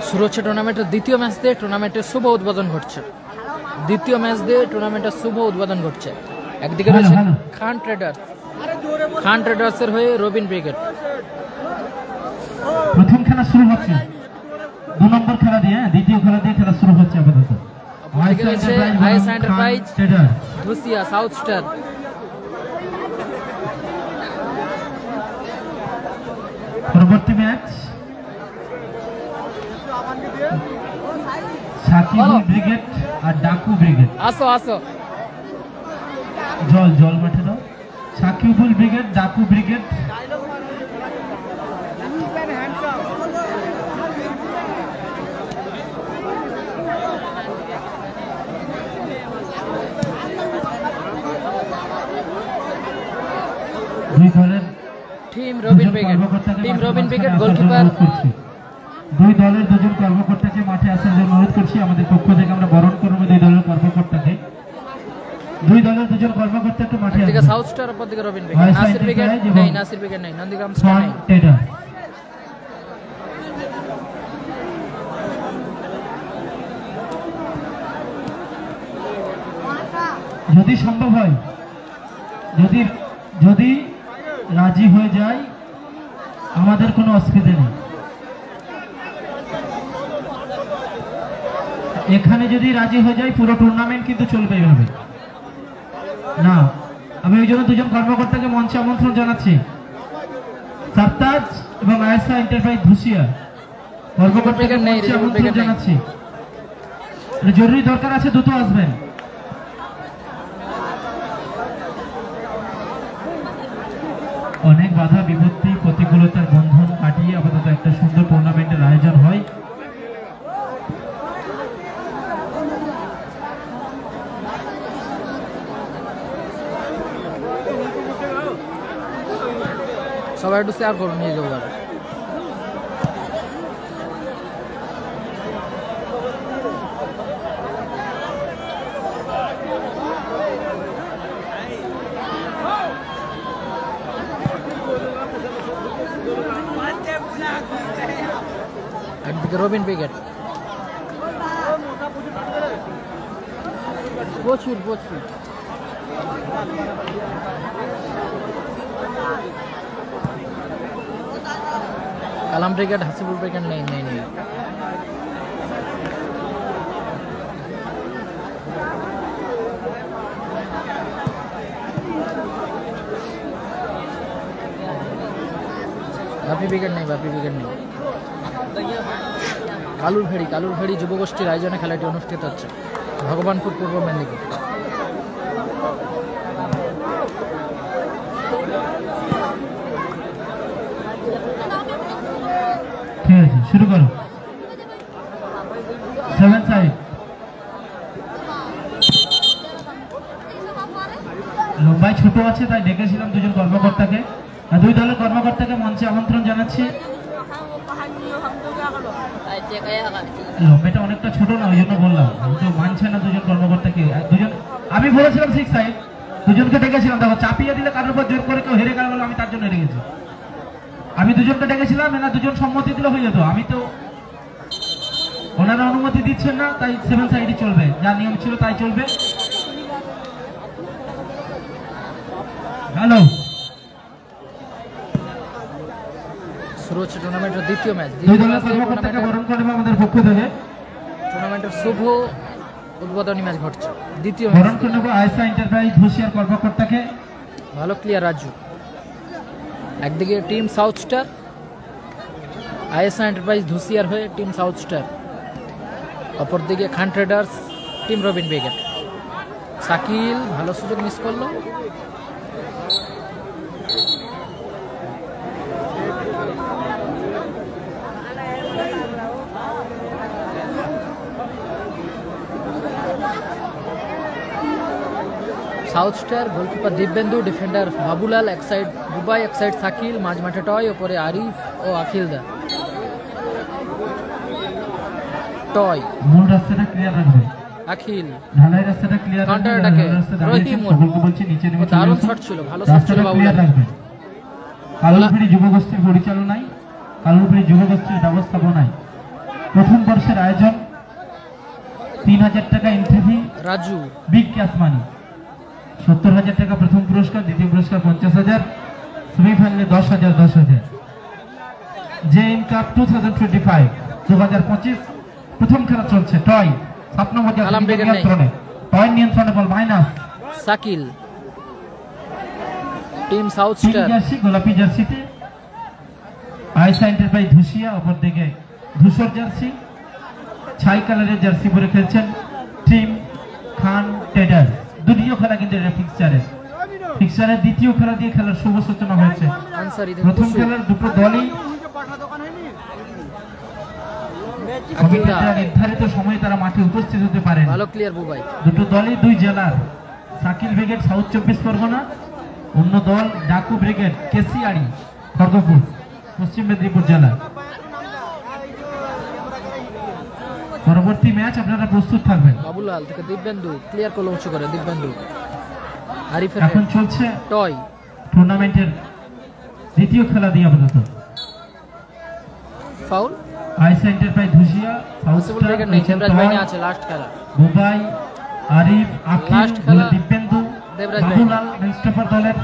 শুরু হচ্ছে টুর্নামেন্টের দ্বিতীয় ম্যাচ দিয়ে টুর্নামেন্টের শুভ উদ্বোধন ঘটছে। দ্বিতীয় ম্যাচ দিয়ে টুর্নামেন্টের শুভ উদ্বোধন ঘটছে। একদিকে রয়েছে খান ট্রেডার্সের হয়ে রবিন ব্রিগেড। প্রথম খেলা শুরু হচ্ছে, 2 নম্বর খেলা দিয়ে, দ্বিতীয় খেলা দিয়ে খেলা শুরু হচ্ছে আপাতত। IS enterprise Dhusia south star. পরবর্তী ম্যাচ সাকিবুল ব্রিগেড আর ডাকু ব্রিগেড। আসো আসো, জল মাঠে দাও। Sakibul brigade, Daku brigade. দুই দলের টিম রবিন ব্রিগেড গোলকিপার। দুই দলের দুজন কর্মকর্তাকে মাঠে আসার জন্য অনুরোধ করছি। আমাদের পক্ষ থেকে আমরা বরণ করব দুই দলের কর্মকর্তাকে। দুই দলের দুজন কর্মকর্তা একটু মাঠে আসুন। এদিকে সাউথ স্টার, অপর দিকে রবিন ব্রিগেড। নাসির ব্রিগেড নেই, নন্দীগ্রাম স্টার নেই। যদি সম্ভব হয়, যদি রাজি হয়ে যায় আমাদের কোনো অসুবিধা নেই। এখানে যদি রাজি হয়ে যায় পুরো টুর্নামেন্ট কিন্তু চলবে এইভাবে না। আমি ওই জন্য দুজন কর্মকর্তাকে মঞ্চে আমন্ত্রণ জানাচ্ছি। সারতাজ এবং আয়েশা এন্টারপ্রাইজ ধুসিয়া কর্মকর্তাকে মঞ্চে আমন্ত্রণ জানাচ্ছি। জরুরি দরকার আছে, দ্রুত আসবেন। অনেক বাধা বিপত্তি প্রতিকূলতার বন্ধন কাটিয়ে আপাতত একটা সুন্দর টুর্নামেন্টের আয়োজন হয়। সবাই একটু শেয়ার করুন, নিয়ে যাবো। একদিকে রবিন ব্রিগেড, প্রচুর কালাম ব্রিগেড, হাসিবুল ব্রিগেড নেই। বাপি ব্রিগেড নেই। কালুরভেড়ি যুবগোষ্ঠীর আয়োজনে খেলাটি অনুষ্ঠিত হচ্ছে ভগবানপুর, পূর্ব মেদিনীপুর। ঠিক আছে, শুরু করো। 7 সাইড লম্বাই ছোট আছে, তাই ডেকেছিলাম দুজন কর্মকর্তাকে। দুই দলের কর্মকর্তাকে মঞ্চে আমন্ত্রণ জানাচ্ছি। লম্বাইটা অনেকটা ছোট না, ওই জন্য বললাম। আমি তো মানছে না দুজন কর্মকর্তাকে। আমি বলেছিলাম 6 সাইড, দুজনকে ডেকেছিলাম। দেখো, চাপিয়ে দিলে কারোর উপর জোর করে কেউ হেরে গেল, আমি তার জন্য হেরে গেছি। আমি দুজনকে ডেকেছিলাম, এরা দুজন সম্মতি দিলে হয়ে যেত। আমি তো, ওনারা অনুমতি দিচ্ছেন না, তাই 7 সাইডই চলবে। যা নিয়ম ছিল তাই চলবে। হ্যালো, শুরু হচ্ছে টুর্নামেন্টের দ্বিতীয় ম্যাচ। আমাদের পক্ষ থেকে টুর্নামেন্টের শুভ উদ্বোধনী ম্যাচ ঘটছে। দ্বিতীয় বরণ করে নেব আয়েশা এন্টারপ্রাইজ ধুসিয়ার কর্মকর্তাকে। ভালো ক্লিয়ার রাজু। একদিকে team south Star, Ayesha enterprise ধুসিয়ার হয়ে টিম সাউথ স্টার। অপরদিকে Khan traders, team Robin brigade. Shakil ভালো সুযোগ মিস করলো। South Star goalkeeper Dibyendu, defender Babulal, এক সাইড দুবাই, এক সাইড শাকিল, মাঝ মাঠে টয়, ওপরে আরিফ ও আখিলদা। টয় মূল রাস্তাটা ক্লিয়ার রাখবে। আখিল ঢালাই রাস্তাটা ক্লিয়ার রাখবে। কাউন্টার অ্যাটাকে রহিমুল বলছি নিচে নেমে দারুণ শট ছিল, ভালো শট ছিল বাবুলাল। কালুরভেড়ি যুবগোষ্ঠীর পরিচালনায়, কালুরভেড়ি যুবগোষ্ঠীর ব্যবস্থাপনায় প্রথম বর্ষের আয়োজন 3000 টাকা entry fee, Raju big cash মানি 70,000 টাকা প্রথম পুরস্কার, দ্বিতীয় পুরস্কার 50,000, সেমিফাইনালে 10,000 10,000। জেএম কাপ 2025 প্রথম খেলা চলছে। টয় 7 নম্বর নিয়ন্ত্রণে, টয় নিয়ন্ত্রণে ball minus. Sakil team south Star jersey, গোলাপি জার্সিতে আইসা এন্টারপ্রাইজ ধুসিয়া, অপর দিকে ধূসর জার্সি ছাই কালারের জার্সি পরে খেলছেন টিম খান ট্রেডার। দ্বিতীয় খেলা কিন্তু ফিক্সারের দ্বিতীয় খেলা দিয়ে খেলার শুভ সূচনা হয়েছে। প্রথম খেলার দুটো দলই নির্ধারিত সময়ে তারা মাঠে উপস্থিত হতে পারেন। দুটো দলই দুই জেলার, সাকিল ব্রিগেড সাউথ 24 পরগনা, অন্য দল ডাকু ব্রিগেড কেসিয়াড়ি খড়গপুর পশ্চিম মেদিনীপুর জেলা। পরবর্তী ম্যাচ আপনারা প্রস্তুত থাকবেন। বাবুলাল থেকে দিব্যেন্দু ক্লিয়ার করলো উঁচু করে, দিব্যেন্দু আরিফের এখন চলছে টয় টুর্নামেন্টের দ্বিতীয় খেলা দিয়ে আপাতত ফাউল। আইসা এন্টারপ্রাইজ ধুসিয়া সাউথ স্টার আছে লাস্ট খেলা, বুবাই আরিফ আকিল দিব্যেন্দু বাবুলাল মেনস্টপার দলের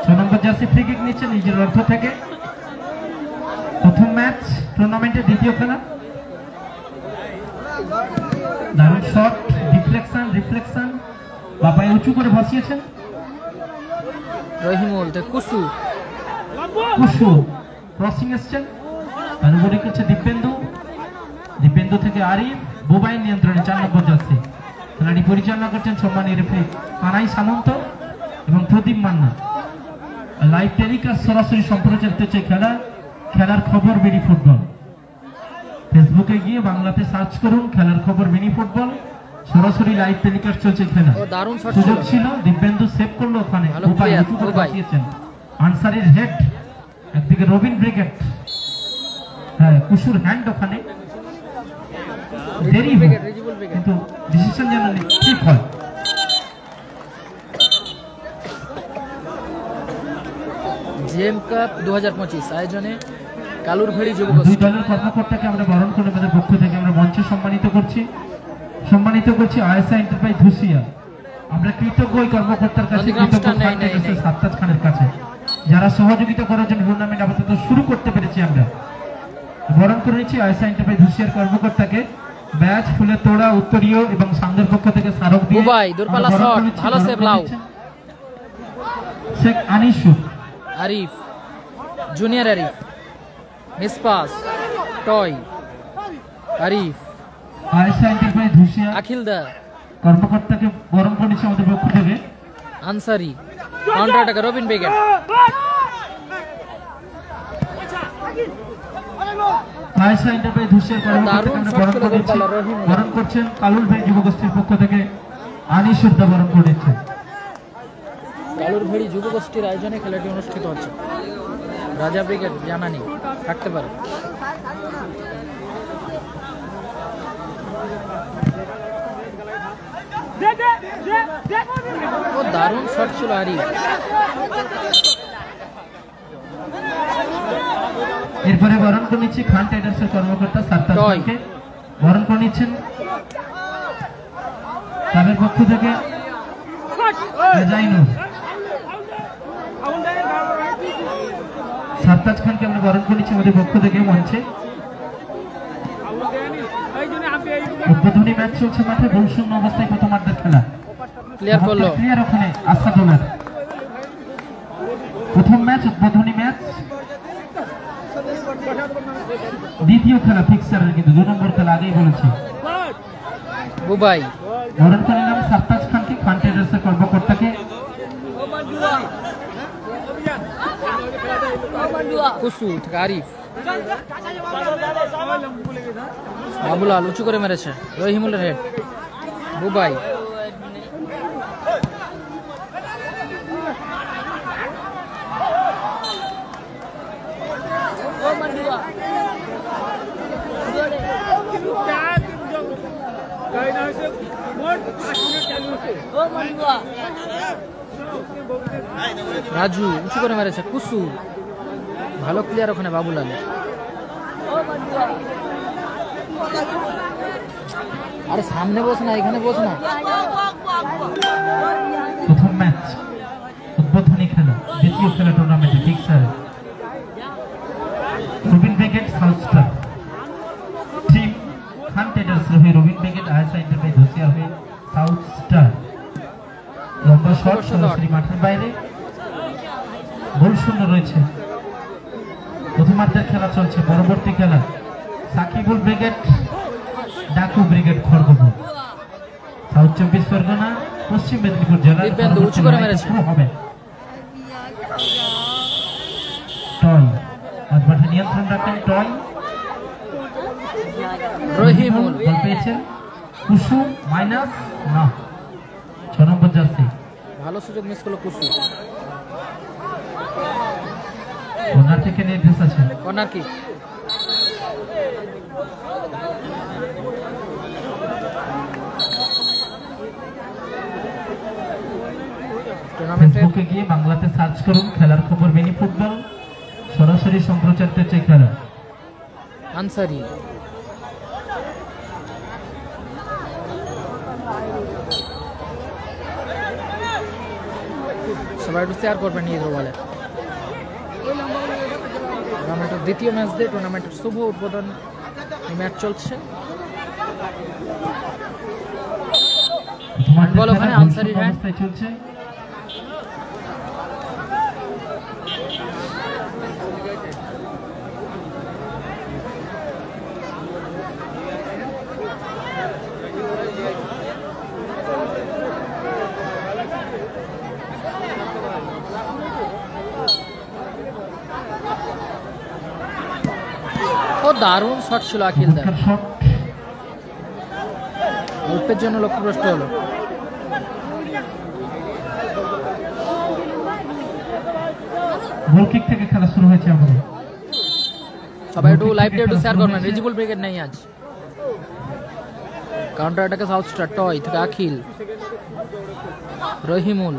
6 নম্বর জার্সি ফ্রি কিক নিচ্ছে নিজের অর্থ থেকে। প্রথম ম্যাচ টুর্নামেন্টের দ্বিতীয় খেলা। দারুণ শট, রিফ্লেকশন বাবাই উঁচু করে ভাসিয়েছেন। রহিমুল থেকে কুসু ক্রসিং এসছেন, তার উপরে করছে দিব্যেন্দু থেকে আরিফ, বুবাই নিয়ন্ত্রণে 4 নম্বর জার্সি। খেলাটি পরিচালনা করছেন সম্মানীয় রেফারি কানাই সামন্ত এবং প্রদীপ মান্না। লাইভ টেলিকাস্ট সরাসরি সম্প্রচারিত হচ্ছে খেলার খবর মিনি ফুটবল। ফেসবুকে গিয়ে বাংলাতে সার্চ করুন খেলার খবর মিনি ফুটবল, সরাসরি লাইভ টেলিকাস্ট চলছে খেলা। সুযোগ ছিল, দিব্যেন্দু সেভ করলো ওখানে, আনসারির হেড, একদিকে রবিন ব্রিগেড, হ্যাঁ কুসুর হ্যান্ড ওখানে, দেরি কিন্তু ডিসিশন যেন ঠিক হয়। জেএম কাপ 2025 আয়োজনে কালুর ভেড়ি যুবক দুই দলের কর্মকর্তাকে আমরা বরণ করে আমাদের পক্ষ থেকে আমরা মঞ্চে সম্মানিত করছি আইএসআই এন্টারপ্রাইজ ধুসিয়া। আমরা কৃতজ্ঞ ওই কর্মকর্তার কাছে, সাত্তাজ খানের কাছে, যারা সহযোগিতা করার জন্য টুর্নামেন্ট আপাতত শুরু করতে পেরেছি। আমরা বরণ করে নিচ্ছি আইএসআই এন্টারপ্রাইজ ধুসিয়ার কর্মকর্তাকে। ব্যাচ ফুলের তোড়া উত্তরীয় এবং সামনের পক্ষ থেকে স্মারক দিয়ে ভালো সেভ লাও শেখ আনিসুর আরিফ জুনিয়র আরিফ মিসপাস টয় আরিফ আয়েশা এন্টারপ্রাইজ ধুসিয়া আখিল দা কর্মকর্তাকে বরণ করে নিচ্ছে আমাদের পক্ষ থেকে। Ansari counter attack Robin brigade Ayesha enterprise ধুসিয়ার কর্মকর্তাকে বরণ করছেন কালুর ভাই যুবগোষ্ঠীর পক্ষ থেকে আনিসুর দা বরণ করে নিচ্ছেন। কালুর ভেড়ি যুবগোষ্ঠীর আয়োজনে খেলাটি অনুষ্ঠিত হচ্ছে। রাজা ব্রিগেড জানানি থাকতে পারে। ও দারুণ শট ছিল আরিফ। এরপরে বরণ করে নিচ্ছি খান টাইটার্সের কর্মকর্তা সাত্তার খানকে বরণ করে নিচ্ছেন তাদের পক্ষ থেকে জাইনুর। সাত্তাজ খানকে আমরা বরণ করে নিচ্ছি আমাদের পক্ষ থেকে মঞ্চে। উদ্বোধনী ম্যাচ চলছে মাঠে, গোল শূন্য অবস্থায় প্রথমার্ধের খেলা। ক্লিয়ার ওখানে আস্তাদোলার প্রথম ম্যাচ, উদ্বোধনী ম্যাচ। দ্বিতীয় খেলা ফিক্সারের কিন্তু 2 নম্বর খেলা আগেই বলেছি। বুবাই বরণ করে নিলাম সাত্তাজ খানকে, খান ট্রেডার্সের কর্মকর্তাকে। কুসু থেকে আরিফ, বাবুলাল উঁচু করে মেরেছে, রহিমুলের হেড, বুবাই রাজু উঁচু করে মেরেছে, কুসু ভালো ক্লিয়ার ওখানে বাবুলাল। আরে সামনে বস না, এখানে বস না। প্রথম ম্যাচ উদ্বোধনী খেলা, দ্বিতীয় খেলা টুর্নামেন্টে fixture Robin brigade South Star team Khan traders হয়ে রবিন ব্রিগেড আইএসআই এন্টারপ্রাইজ ধুসিয়ার হয়ে সাউথ স্টার। লম্বা শট সরাসরি মাঠের বাইরে, গোল শূন্য রয়েছে। প্রথমার্ধের খেলা চলছে। পরবর্তী খেলা Sakibul brigade Daku brigade Kharagpur, south 24 Parganas, Paschim Medinipur জেলার শুরু হবে। টয় মাঠে নিয়ন্ত্রণ রাখেন টয়। রহিমুল বল পেয়েছেন, কুসুম মাইনাস না 6 নম্বর জার্সি। ভালো সুযোগ মিস করলো কুসুম। কর্নার থেকে নির্দেশ আছে, কর্নার কি ফেসবুকে গিয়ে বাংলাতে সার্চ করুন খেলার খবর মিনি ফুটবল, সরাসরি সম্প্রচারিত হচ্ছে খেলা। আনসারি সবাই একটু শেয়ার করবেন এই বলে। টুর্নামেন্টের দ্বিতীয় ম্যাচ দিয়ে টুর্নামেন্টের শুভ উদ্বোধন ম্যাচ চলছে। বল ওখানে আনসারির হ্যান্ড চলছে। ও দারুণ শট ছিল আখিল দা, অল্পের জন্য লক্ষ্যভ্রষ্ট হলো। গোল কিক থেকে খেলা শুরু হয়েছে আমাদের। সবাই একটু লাইভটা একটু শেয়ার করবেন। রিজিবুল ব্রিগেড নেই আজ। কাউন্টার অ্যাটাকে সাউথ স্টার, টয় থেকে আখিল, রহিমুল,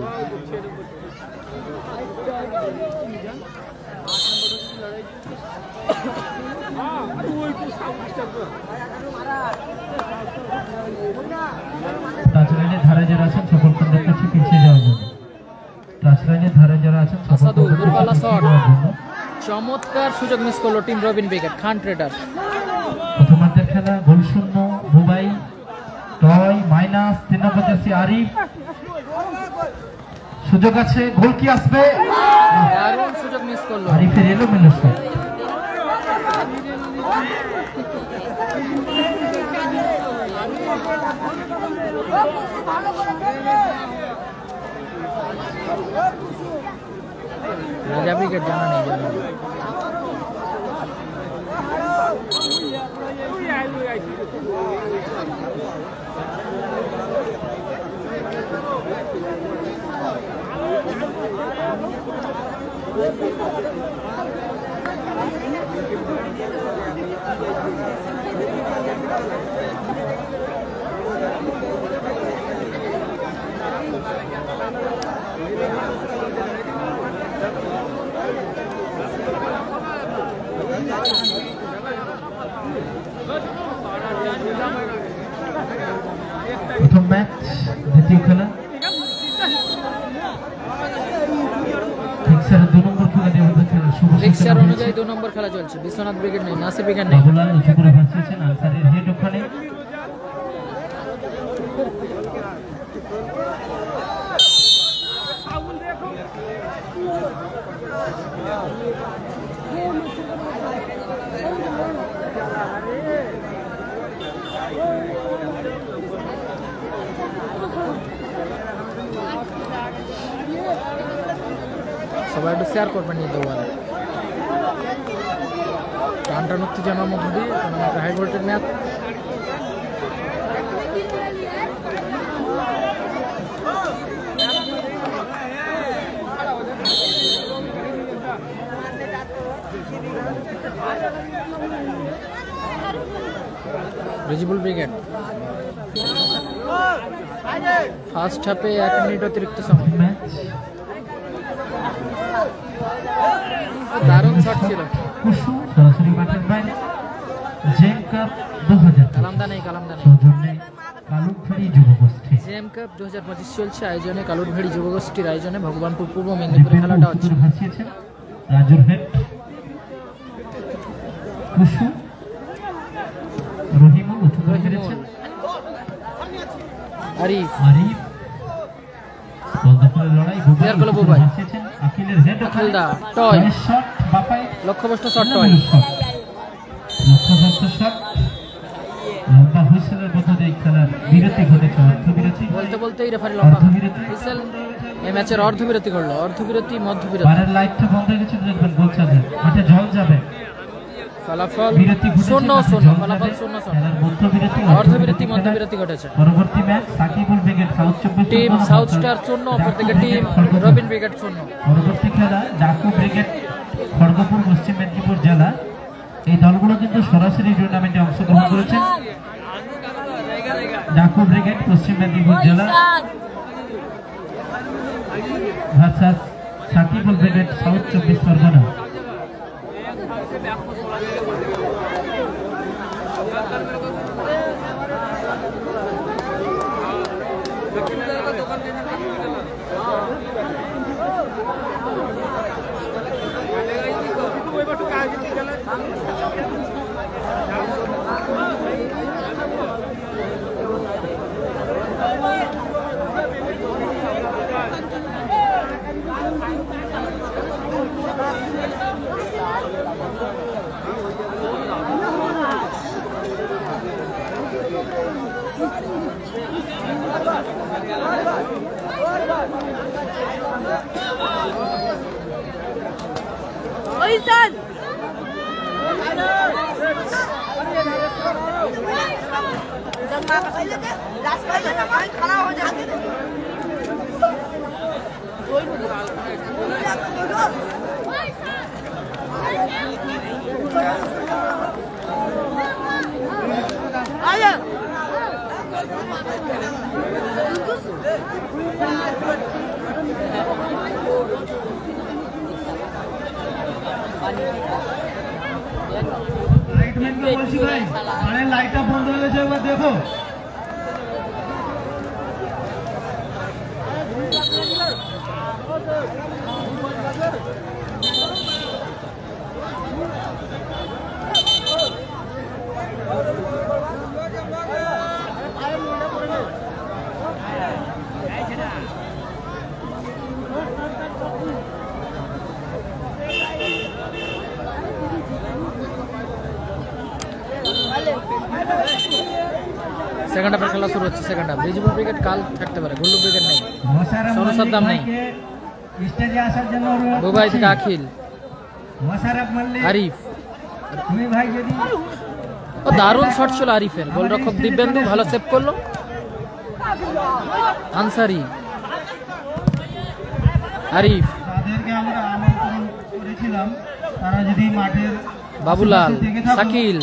টাচলাইনের ধারে যারা আছেন সকল খন্ডের কাছে পিছিয়ে যাওয়ার জন্য। টাচলাইনের ধারে যারা আছেন আসাদু দুর্বলা শট, চমৎকার সুযোগ মিস করলো টিম রবিন ব্রিগেড খান ট্রেডার্স। প্রথমার্ধের খেলা গোল শূন্য। মুম্বাই টয় মাইনাস 3 নম্বর জার্সি আরিফ, সুযোগ আছে, গোল কি আসবে? দারুণ সুযোগ মিস করলো আরিফের এলোমেলো শট। রাজা ব্রিগেড জানা নেই জানা। প্রথম ম্যাচ দ্বিতীয় খেলা ফিক্সারের 2 নম্বর খেলা দিয়ে আমাদের খেলা শুভ ফিক্সার অনুযায়ী 2 নম্বর খেলা চলছে। বিশ্বনাথ ব্রিগেড নেই, নাসির ব্রিগেড নেই। বাবুলাল উঁচু করে ভাসিয়েছেন, আনসারের হেড ওখানে। সবাই একটু শেয়ার করবেন এই দেওয়ালে। টানটান উত্তেজনার মধ্য দিয়ে হাই ভোল্টেজ ম্যাচ। রিজিবুল ব্রিগেড ফার্স্ট হাফে 1 মিনিট অতিরিক্ত সময়। দারুণ শট ছিল। সরাসরি মাঠের বাইরে জেম কাপ 2000 কালামদা নেই সৌজন্যে কালুরভেড়ি যুবগোষ্ঠী। জেম কাপ 2025 চলছে আয়োজনে কালুরভেড়ি যুবগোষ্ঠীর আয়োজনে ভগবানপুর পূর্ব মেদিনীপুরে খেলাটা হচ্ছে। ভাসিয়েছেন রাজুর হেড কুসু রহিমুল উঠে ফিরেছেন আরিফ বলদখলের লড়াই Bubai ভাসিয়েছেন আকিলের head আকিলদা toy shot বাপাই লক্ষ্যভ্রষ্ট shot toy লক্ষ্যভ্রষ্ট shot লম্বা হুইসেলের মধ্য দিয়ে খেলার বিরতি ঘটেছে। অর্ধবিরতি বলতেই রেফারি লম্বা হুইসেল এই ম্যাচের অর্ধবিরতি করলো। অর্ধবিরতি মধ্যবিরতি বারের লাইটটা বন্ধ হয়ে গেছে দেখবেন গোল চাবে মাঠে জল যাবে ফলাফল বিরতি ঘটেছে 0-0 ফলাফল 0-0 খেলার মধ্যবিরতি মধ্যবিরতি ঘটেছে। পরবর্তী match Sakibul brigade south 24 team south star 0 অপরদিকে টিম রবিন ব্রিগেড 0। পরবর্তী খেলা ডাকু ব্রিগেড খড়গপুর পশ্চিম মেদিনীপুর জেলা। এই দলগুলো কিন্তু সরাসরি টুর্নামেন্টে অংশগ্রহণ করেছে। ডাকু ব্রিগেড পশ্চিম মেদিনীপুর জেলা versus Sakibul brigade south 24 Pargana. লাইটটা বন্ধ হয়ে গেছে একবার দেখো। সেকেন্ড হাফের খেলা শুরু হচ্ছে। সেকেন্ড হাফ রিজবুল ব্রিগেড কাল থাকতে পারে, গুল্লু ব্রিগেড নেই, সোনু সাদ্দাম নেই, বুবাই থেকে আখিল, আরিফ। ও দারুণ শট ছিল আরিফের, গোলরক্ষক দিব্যেন্দু ভালো সেভ করলো। আনসারি, আরিফ, তারা যদি মাঠের Babulal, Shakil,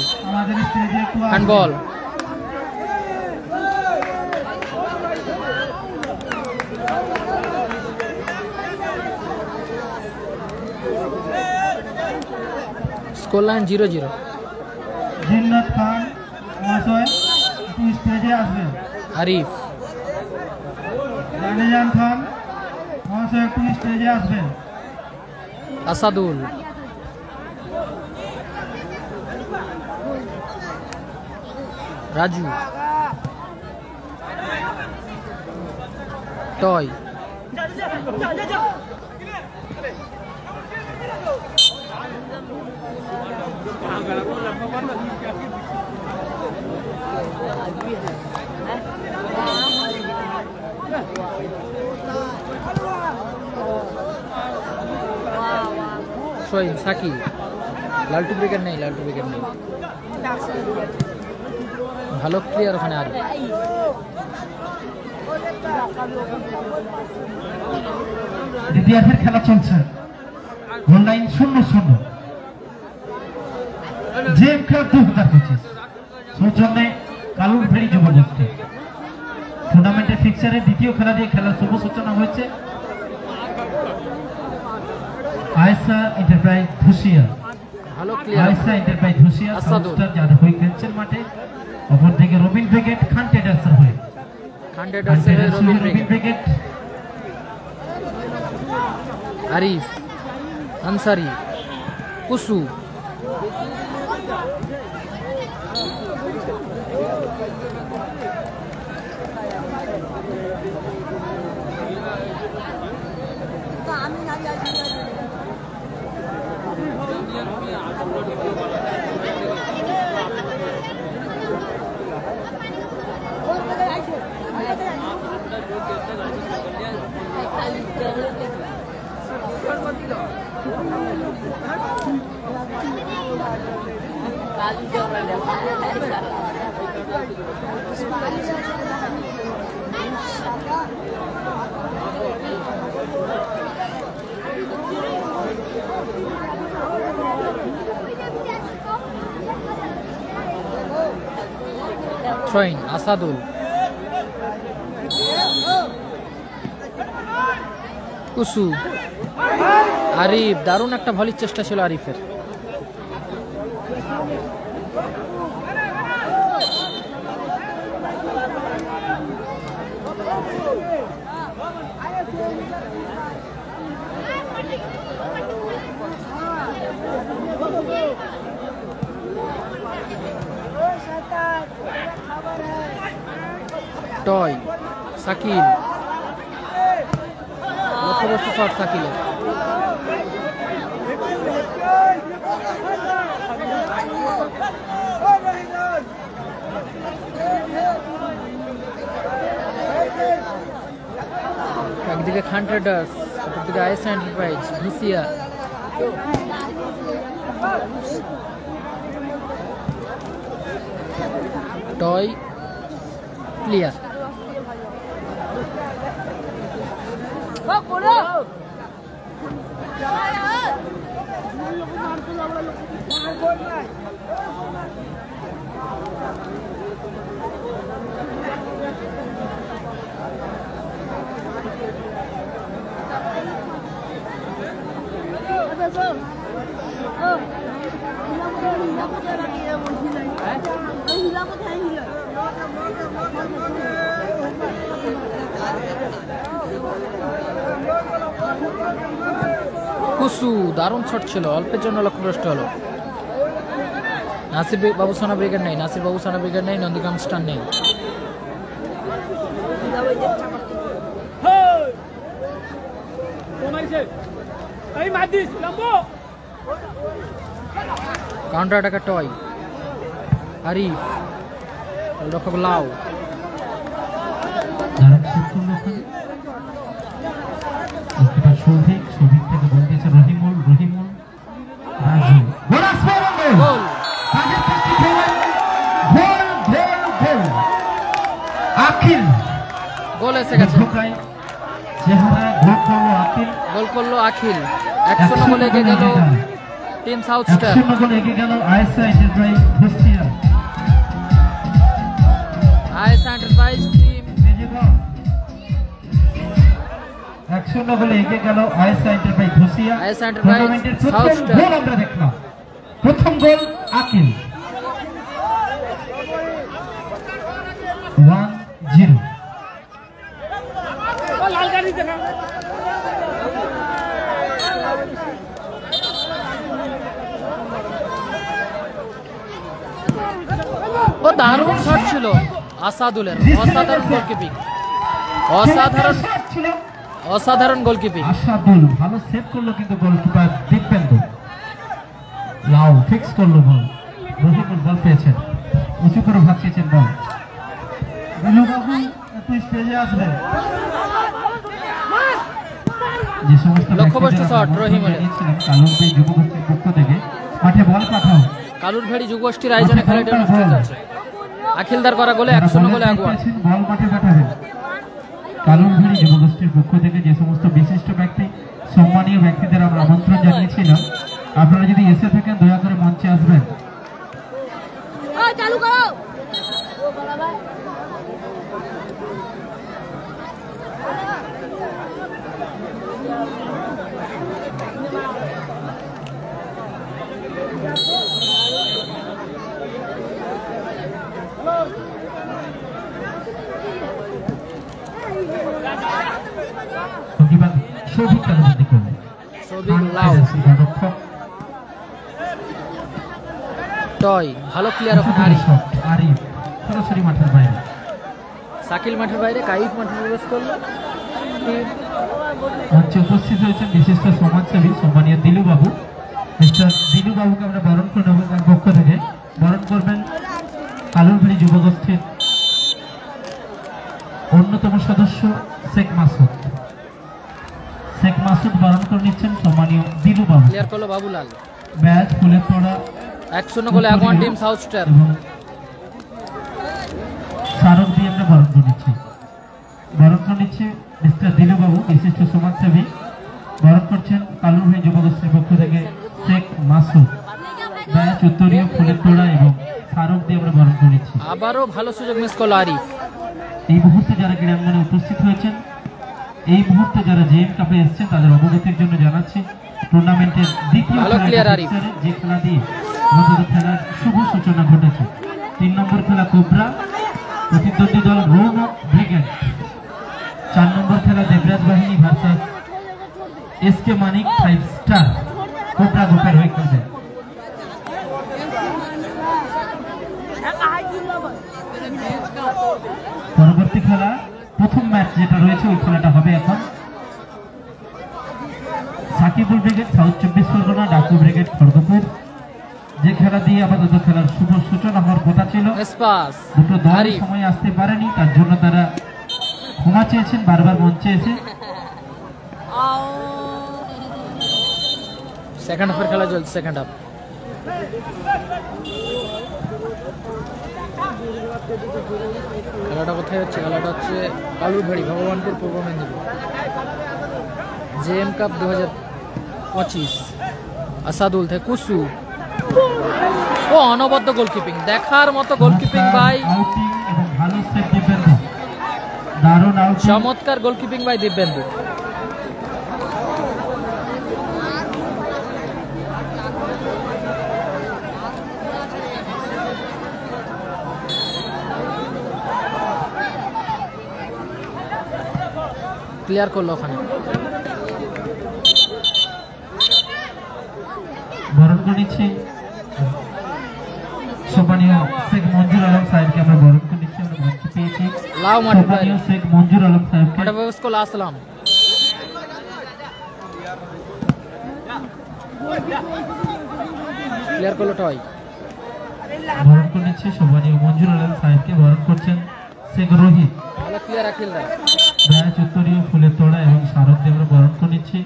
handball, score line 0-0। জিন্নাত খান মহাশয় স্টেজে আসবেন। আরিফ, রানিজান খান মহাশয় একটু স্টেজে আসবেন। আসাদুল, রাজু, টয়, শহীদ, সাকিব, লালটু ব্রিগেড নেই, ভালো ক্লিয়ার ওখানে। আর দ্বিতীয়ার্ধের খেলা চলছে, গোল লাইন 0-0। জেম কাপ 2025 সৌজন্যে কালুরভেড়ি যুবগোষ্ঠী। টুর্নামেন্টের ফিক্সারের দ্বিতীয় খেলা দিয়ে খেলার শুভ সূচনা হয়েছে। আয়েশা এন্টারপ্রাইজ ধুসিয়া ভালো ক্লিয়ার আয়েশা এন্টারপ্রাইজ হুশিয়ার আসাদুল। সাউথস্টার যাদের হয়ে খেলছেন মাঠে। অপর দিকে রবিন ব্রিগেড খান ট্রেডার্সের হয়ে। খান ট্রেডার্সের হয়ে Robin brigade. Brigade Arif Ansari Kusu throw in Asadul Kusu Arif দারুণ একটা ভলির চেষ্টা ছিল আরিফের। টয় শাকিল লক্ষ্যবস্তু শট শাকিলের। একদিকে খান ট্রেডার্স অপরদিকে আয়েশা এন্টারপ্রাইজ হুশিয়ার। টয় ক্লিয়ার। কুসু দারুণ শট ছিল, অল্পের জন্য লক্ষ্যভ্রষ্ট হলো। নাসির বাবু সোনা ব্রিগেড নেই, নাসির বাবু সোনা ব্রিগেড নেই, নন্দীগ্রাম স্টার নেই। কাউন্টার অ্যাটাকার টয় আরিফ রক্ষক লাউ সৌভিক থেকে বল দিয়েছে রহিমুল রাজু গোল আকিল গোল এসে গেছে। গোল করলো আখিল। 1-0 গোলে এগিয়ে গেল টিম সাউথ স্টার। 1-0 গোলে এগিয়ে গেল আয়েশা এন্টারপ্রাইজ হুশিয়ার। আয়েশা এন্টারপ্রাইজ টিম 1-0 গোলে এগিয়ে গেল আয়েশা এন্টারপ্রাইজ হুশিয়ার। Ayesha enterprise South Star. Goal আমরা দেখলাম, প্রথম গোল আকিল 1-0। ও দারুণ শট ছিল আসাদুলের, অসাধারণ গোলকিপিং, অসাধারণ গোলকিপিং। আসাদুল ভালো সেভ করলো, কিন্তু গোলকিপার দিব্যেন্দু লাউ ফিক্স করলো বল। রহিমুল বল পেয়েছেন, উঁচু করে ভাসিয়েছেন বল। বিলু বাবু তুই স্টেজে আসবে। যে সমস্ত লক্ষ্যভ্রষ্ট শট রহিমুল। কালুরবাড়ি যুবগোষ্ঠীর পক্ষ থেকে মাঠে বল পাঠাও। কালুরবাড়ি যুবগোষ্ঠীর আয়োজনে খেলাটি অনুষ্ঠিত হচ্ছে। আখিলদার করা গোলে 1-0 গোলে আগুয়া। বল মাঠে পাঠাবেন। কালুরবাড়ি যুবগোষ্ঠীর পক্ষ থেকে যে সমস্ত বিশিষ্ট ব্যক্তি, সম্মানীয় ব্যক্তিদের আমরা আমন্ত্রণ জানিয়েছিলাম, আপনারা যদি এসে থাকেন দয়া করে মঞ্চে আসবেন। চালু করো। টয় ভালো প্লেয়ার ওখানে আরিফ সরাসরি মাঠের বাইরে, সাকিল মাঠের বাইরে, কাইফ মাঠে প্রবেশ করলো। মঞ্চে উপস্থিত হয়েছেন বিশিষ্ট সমাজসেবী সম্মানীয় দিলু বাবু। মিস্টার দিলু বাবুকে আমরা বরণ করে নেব, তার পক্ষ থেকে বরণ করবেন কালুরবাড়ি যুবগোষ্ঠীর অন্যতম সদস্য শেখ মাসুদ। শেখ মাসুদ বরণ করে নিচ্ছেন সম্মানীয় দিলু বাবু। প্লেয়ার করলো বাবুলাল। ব্যাচ ফুলের তোড়া 1-0 গোলে আগুয়ান টিম সাউথ স্টার। স্মারক দিয়ে আমরা বরণ করে নিচ্ছি। বরণ করে নিচ্ছে মিস্টার দিলু বাবু বিশিষ্ট সমাজসেবী। বরণ করছেন কালুরবাড়ি যুবগোষ্ঠীর পক্ষ থেকে শেখ মাসুদ। ব্যাচ উত্তরীয় ফুলের তোড়া এবং স্মারক দিয়ে আমরা বরণ করে নিচ্ছি। আবারও ভালো সুযোগ মিস করলো আরিফ। এই মুহূর্তে যারা ক্রীড়াঙ্গনে উপস্থিত হয়েছেন, এই মুহূর্তে যারা জেএম কাপে এসেছেন তাদের অবগতির জন্য জানাচ্ছি টুর্নামেন্টের দ্বিতীয় যে খেলা দিয়ে আমাদের খেলার শুভ সূচনা ঘটেছে। 3 নম্বর খেলা কোবরা, প্রতিদ্বন্দ্বী দল রৌনক ব্রিগেড। 4 নম্বর খেলা দেবরাজ বাহিনী ভার্সাস এসকে মানিক 5 স্টার কোবরা গ্রুপের হয়ে খেলবে। পরবর্তী খেলা প্রথম ম্যাচ যেটা রয়েছে ওই খেলাটা হবে এখন। Sakibul brigade south 24 Pargana, Daku brigade Kharagpur. যে খেলা দিয়ে আপাতত খেলার শুভ সূচনা হওয়ার কথা ছিল, দুটো দল সময় আসতে পারেনি, তার জন্য তারা ক্ষমা চেয়েছেন বারবার মঞ্চে এসে। সেকেন্ড হাফের খেলা চলছে। সেকেন্ড হাফ খেলাটা কোথায় হচ্ছে? খেলাটা হচ্ছে কালুরবাড়ি ভগবানপুর, পূর্ব মেদিনীপুর। JM cup 2025। আসাদুল থেকে কুসু। ও অনবদ্য গোলকিপিং, দেখার মতো গোলকিপিং ভাই। চমৎকার গোলকিপিং ভাই দিব্যেন্দু। ক্লিয়ার করলো ওখানে। বরণ করে নিচ্ছি সম্মানীয় শেখ মঞ্জুর আলম সাহেবকে। আমরা বরণ করে নিচ্ছি, আমরা মঞ্চে পেয়েছি সম্মানীয় শেখ মঞ্জুর আলম সাহেবকে। আসলাম ক্লিয়ার করলো টয়। বরণ করে নিচ্ছি সম্মানীয় মঞ্জুর আলম সাহেবকে। বরণ করছেন শেখ রোহিত। ব্যাচ উত্তরীয় ফুলের তোড়া এবং স্মারক দিয়ে আমরা বরণ করে নিচ্ছি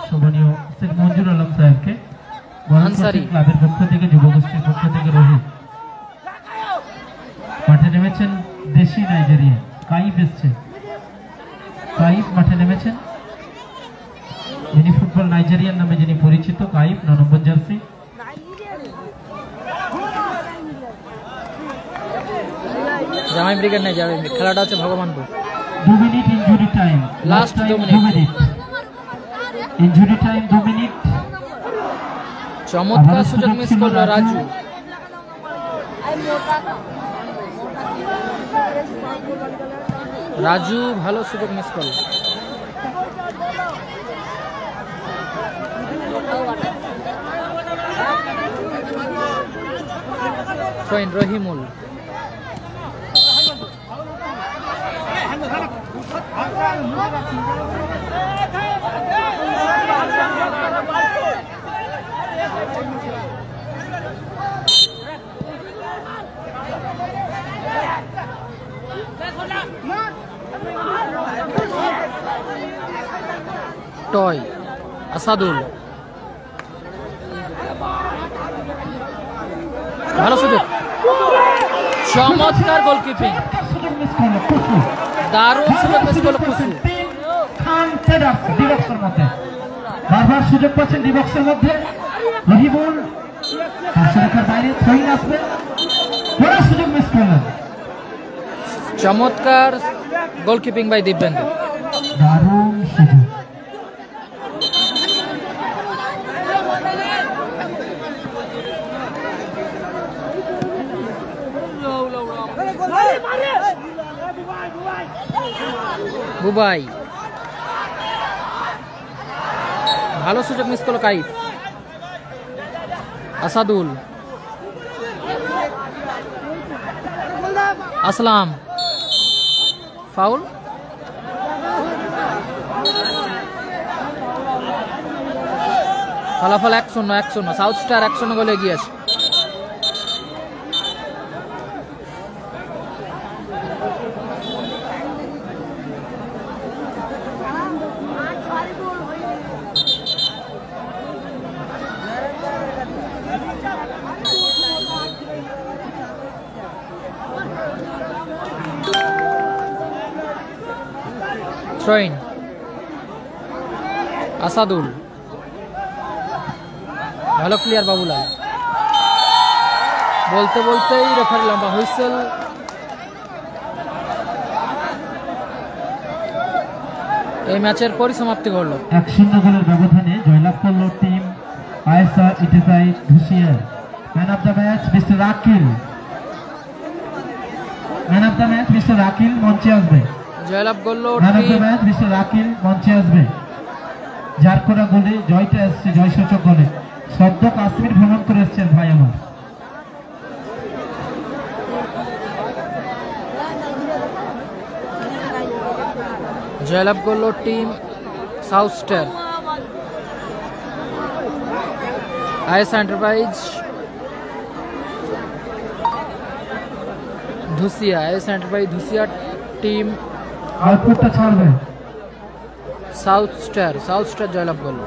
সম্মানীয় শেখ মঞ্জুর আলম সাহেবকে। ক্লাবের পক্ষ থেকে, যুবগোষ্ঠীর পক্ষ থেকে রোহিত। মাঠে নেমেছেন দেশি নাইজেরিয়া কাইফ এসছে। কাইফ মাঠে নেমেছেন, যিনি ফুটবল নাইজেরিয়ার নামে যিনি পরিচিত। Kaif 9 number jersey. Jamai brigade নাই, জামাই ব্রিগেড। খেলাটা হচ্ছে Bhagwanpur. 2 minute injury time, last 2 minute injury time 2 minute. চমৎকার সুযোগ মিস করলো রাজু। রাজু ভালো সুযোগ মিস করলো। রহিমুল টয় আসাদুল ভালো সুযোগ, চমৎকার গোলকিপিং, দারুণ সুযোগ মিস করলো কুসু। বারবার সুযোগ পাচ্ছেন ডিবক্সের মধ্যে। রহিমুল বাইরে আসবে, বড় সুযোগ মিস করলেন। চমৎকার গোলকিপিং বাই দিব্যেন্দু, দারুণ সুযোগ। বুবাই ভালো সুযোগ মিস করলো কাইফ। আসাদুল, আসলাম, ফাউল। ফলাফল 1-0, সাউথ স্টার 1-0 গোলে এগিয়ে আছে। থ্রোইন, আসাদুল, ভালো ক্লিয়ার বাবুলাল। বলতে বলতেই রেফারি লম্বা হুইসেল। এই ম্যাচের পরিসমাপ্তি ঘটল। 1-0 গোলের ব্যবধানে জয়লাভ করলো টিম আইএসআর ইটিসাই ধুসিয়ার। Man of the match mister Rakil. Man of the match mister Rakil মঞ্চে আসবে। জয়লাভ করলো man of the match mister Rakil মঞ্চে আসবে। যার করা গোলে জয়টা আসছে, জয়সূচক গোলে। সদ্য কাশ্মীর ভ্রমণ করে এসছেন ভাই আমার। জয়লাভ করলো team south star. IS enterprise Dhusiya, IS enterprise Dhusiya team আউটপুটটা ছাড়বে। সাউথ স্টার জয়লাভ করলো।